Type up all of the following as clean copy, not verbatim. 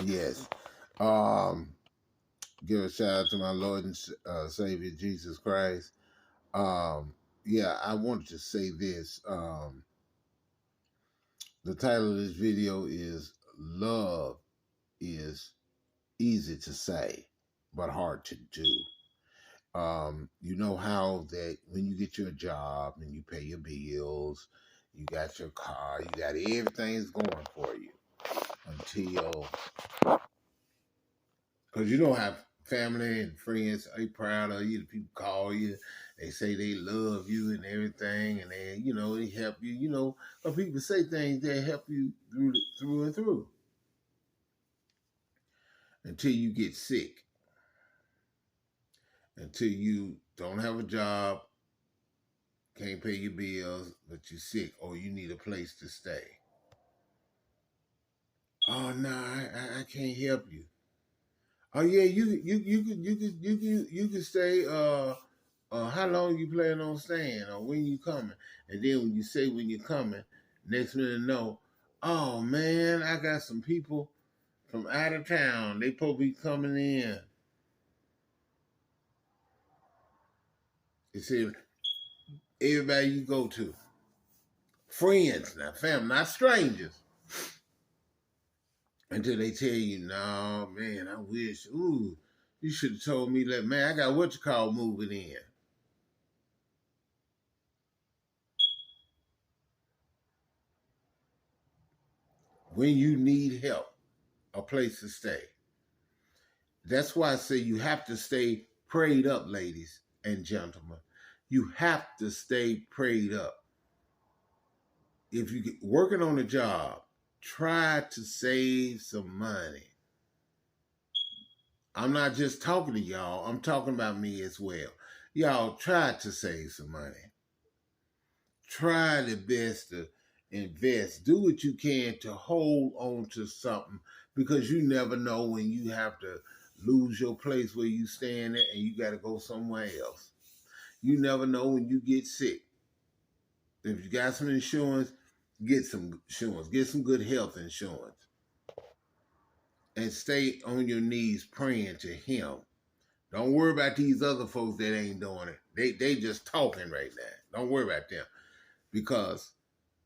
Yes. Um, Give a shout out to my Lord and Savior Jesus Christ. Um, yeah, I wanted to say this. The title of this video is Love is Easy to Say, but Hard to Do. You know how that when you get your job and you pay your bills, you got your car, you got everything's going for you until, because you don't have family and friends, they proud of you, the people call you, they say they love you and everything, and they help you, but people say things that help you through and through until you get sick, until you don't have a job, can't pay your bills, but you're sick or you need a place to stay. Oh no, I can't help you. Oh yeah, you can stay. How long you plan on staying, or when you coming? And then when you say when you coming, next minute know, oh man, I got some people from out of town. They supposed to be coming in. You see, everybody you go to, friends now, family, not strangers. Until they tell you, no, man, I wish, you should have told me that, man, I got what you call moving in. When you need help, a place to stay. That's why I say you have to stay prayed up, ladies and gentlemen. You have to stay prayed up. If you're working on a job, try to save some money. I'm not just talking to y'all, I'm talking about me as well. Y'all try to save some money. Try the best to invest. Do what you can to hold on to something, because you never know when you have to lose your place where you stand at and you got to go somewhere else. You never know when you get sick. If you got some insurance, get some insurance. Get some good health insurance. And stay on your knees praying to him. Don't worry about these other folks that ain't doing it. They just talking right now. Don't worry about them. Because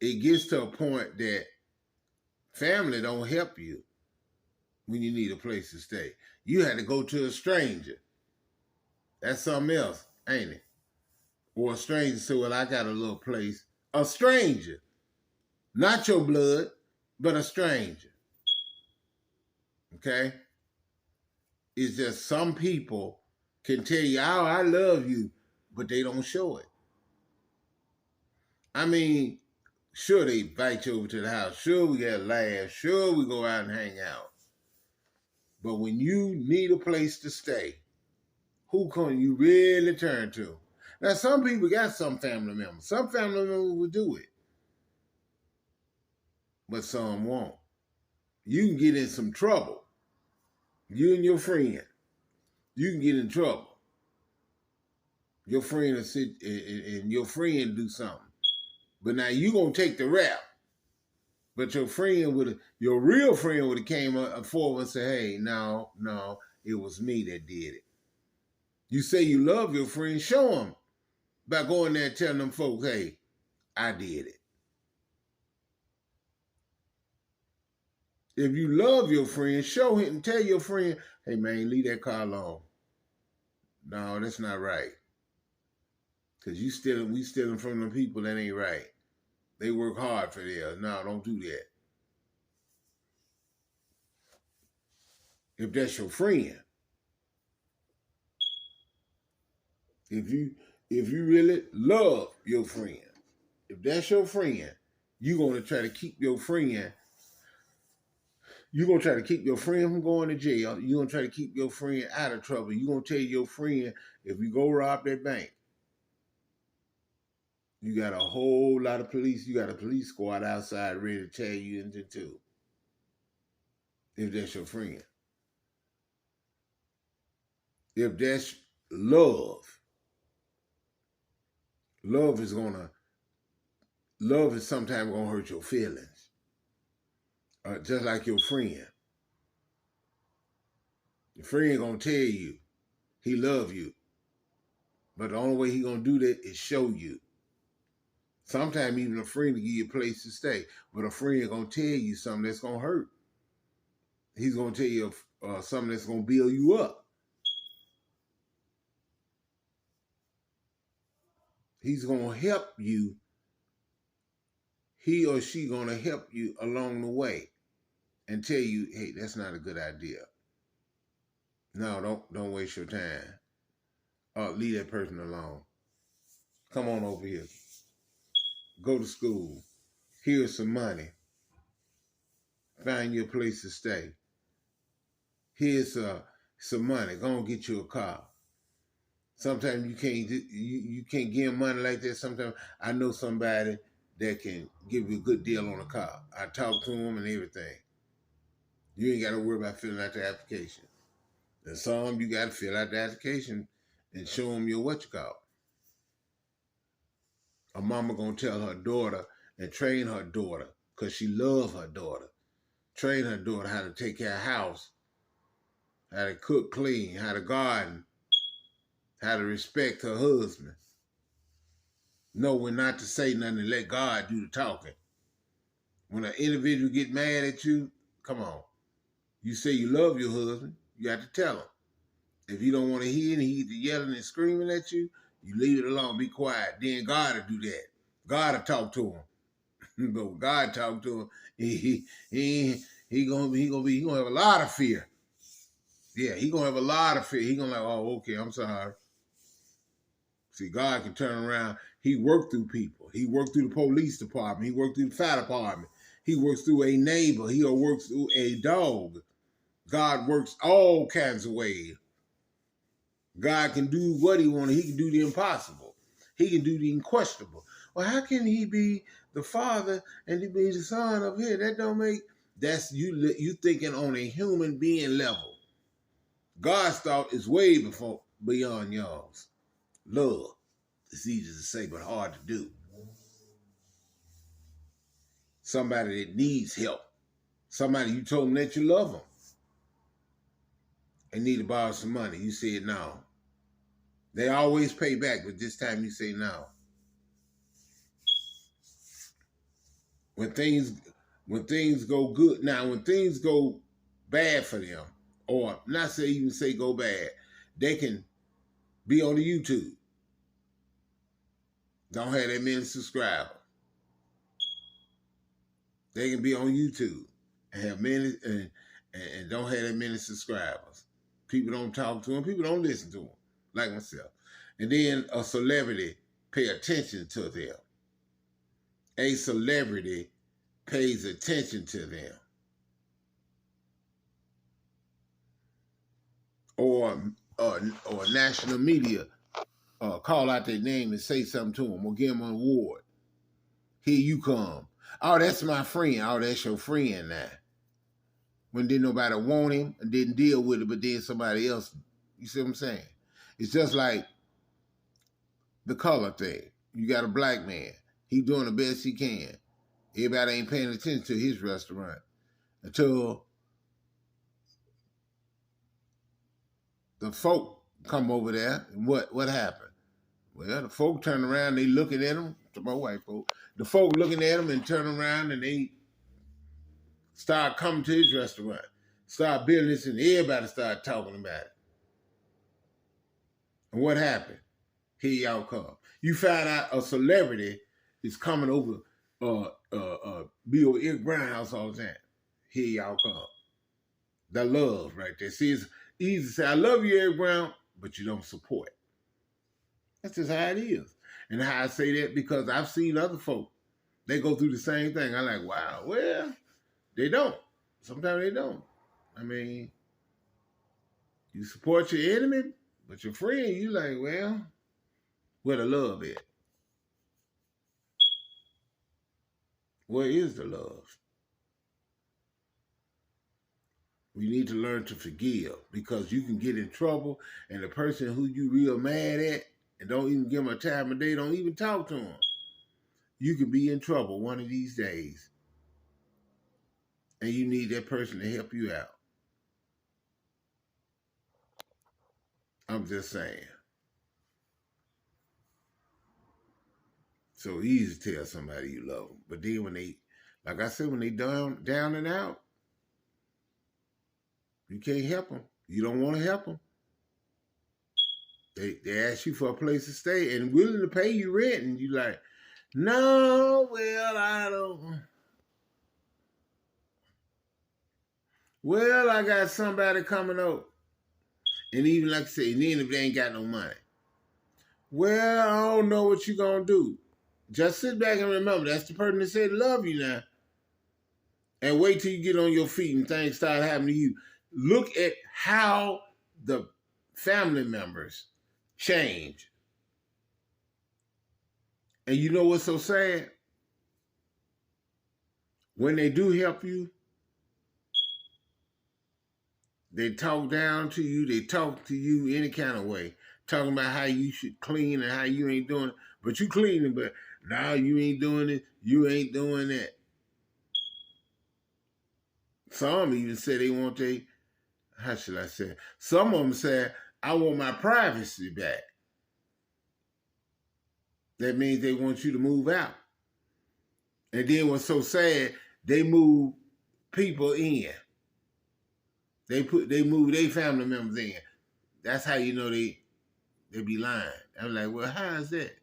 it gets to a point that family don't help you when you need a place to stay. You had to go to a stranger. That's something else, ain't it? Or a stranger say, well, I got a little place. A stranger. Not your blood, but a stranger. Okay? It's just some people can tell you, oh, I love you, but they don't show it. I mean, sure, they invite you over to the house. Sure, we got laughs. Sure, we go out and hang out. But when you need a place to stay, who can you really turn to? Now, some people got some family members. Some family members will do it, but some won't. You can get in some trouble. You and your friend, you can get in trouble. Your friend will sit and your friend do something, but now you gonna take the rap. But your real friend would have came up forward and said, "Hey, no, it was me that did it." You say you love your friend, show them by going there and telling them folks, "Hey, I did it." If you love your friend, show him, tell your friend, "Hey man, leave that car alone. No, that's not right. Cause we stealing from the people that ain't right. They work hard for theirs. No, don't do that." If that's your friend, if you really love your friend, if that's your friend, you're gonna try to keep your friend. You're gonna try to keep your friend from going to jail. You're gonna try to keep your friend out of trouble. You're gonna tell your friend, if you go rob that bank, you got a whole lot of police. You got a police squad outside ready to tear you into two. If that's your friend. If that's love, love is sometimes gonna hurt your feelings. Just like your friend. Your friend gonna tell you he love you, but the only way he gonna do that is show you. Sometimes even a friend will give you a place to stay, but a friend gonna tell you something that's gonna hurt. He's gonna tell you something that's gonna build you up. He's gonna help you. He or she gonna help you along the way and tell you, hey, that's not a good idea. No, don't waste your time. Leave that person alone. Come on over here. Go to school. Here's some money. Find you a place to stay. Here's some money. Go and get you a car. Sometimes you can't give them money like that. Sometimes I know somebody that can give you a good deal on a car. I talk to them and everything. You ain't got to worry about filling out the application. And some you got to fill out the application and show them your what you call. A mama gonna tell her daughter and train her daughter because she love her daughter. Train her daughter how to take care of house, how to cook clean, how to garden, how to respect her husband. Know when not to say nothing and let God do the talking. When an individual get mad at you, come on. You say you love your husband, you got to tell him. If you don't want to hear and he's yelling and screaming at you, you leave it alone, be quiet. Then God will do that. God will talk to him. But when God talk to him, he gonna have a lot of fear. Yeah, he gonna have a lot of fear. He gonna like, oh, okay, I'm sorry. See, God can turn around. He worked through people. He worked through the police department. He worked through the fire department. He works through a neighbor. He works through a dog. God works all kinds of ways. God can do what he wants. He can do the impossible. He can do the unquestionable. Well, how can he be the father and he be the son of him? That don't make, that's you thinking on a human being level. God's thought is way beyond yours. Love. It's easy to say, but hard to do. Somebody that needs help. Somebody you told them that you love them and need to borrow some money. You said no. They always pay back, but this time you say no. When things go good, now when things go bad for them, or not even say go bad, they can be on the YouTube. Don't have that many subscribers. They can be on YouTube and have many and don't have that many subscribers. People don't talk to them. People don't listen to them, like myself. And then a celebrity pay attention to them. A celebrity pays attention to them. Or national media call out their name and say something to them or give them an award. Here you come. Oh, that's my friend. Oh, that's your friend now. When didn't nobody want him and didn't deal with it, but then somebody else, you see what I'm saying? It's just like the color thing. You got a black man. He doing the best he can. Everybody ain't paying attention to his restaurant until the folk come over there. And what happened? Well, the folk turn around, they looking at him. To my white folk, the folk looking at him and turn around and they start coming to his restaurant, start business, and everybody start talking about it. And what happened? Here y'all come. You find out a celebrity is coming over, be over Eric Brown house all the time. Here y'all come. That love right there. See, it's easy to say, I love you, Eric Brown, but you don't support. That's just how it is. And how I say that because I've seen other folk. They go through the same thing. I'm like, wow, well, they don't. Sometimes they don't. I mean, you support your enemy, but your friend, you like, well, where the love at? Where is the love? We need to learn to forgive because you can get in trouble and the person who you real mad at and don't even give them a time of day, don't even talk to them. You can be in trouble one of these days and you need that person to help you out. I'm just saying. So easy to tell somebody you love them. But then when they, like I said, when they down and out, you can't help them. You don't want to help them. They ask you for a place to stay and willing to pay you rent, and you like, no, well, I don't. Well, I got somebody coming up. And even like I say, and then if they ain't got no money. Well, I don't know what you gonna do. Just sit back and remember, that's the person that said love you now. And wait till you get on your feet and things start happening to you. Look at how the family members change. And you know what's so sad? When they do help you, they talk down to you, they talk to you any kind of way, talking about how you should clean and how you ain't doing it. But you cleaning, but now you ain't doing it, you ain't doing that. Some even say they want how should I say? Some of them say, I want my privacy back. That means they want you to move out. And then what's so sad, they move people in. They move their family members in. That's how you know they be lying. I'm like, well, how is that?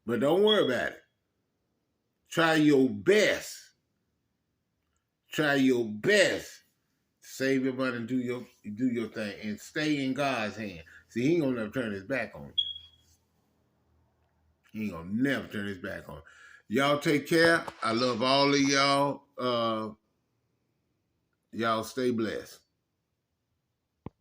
But don't worry about it. Try your best. Try your best. Save your money and do your thing and stay in God's hand. See, he ain't gonna never turn his back on you. He ain't gonna never turn his back on you. Y'all take care. I love all of y'all. Y'all stay blessed.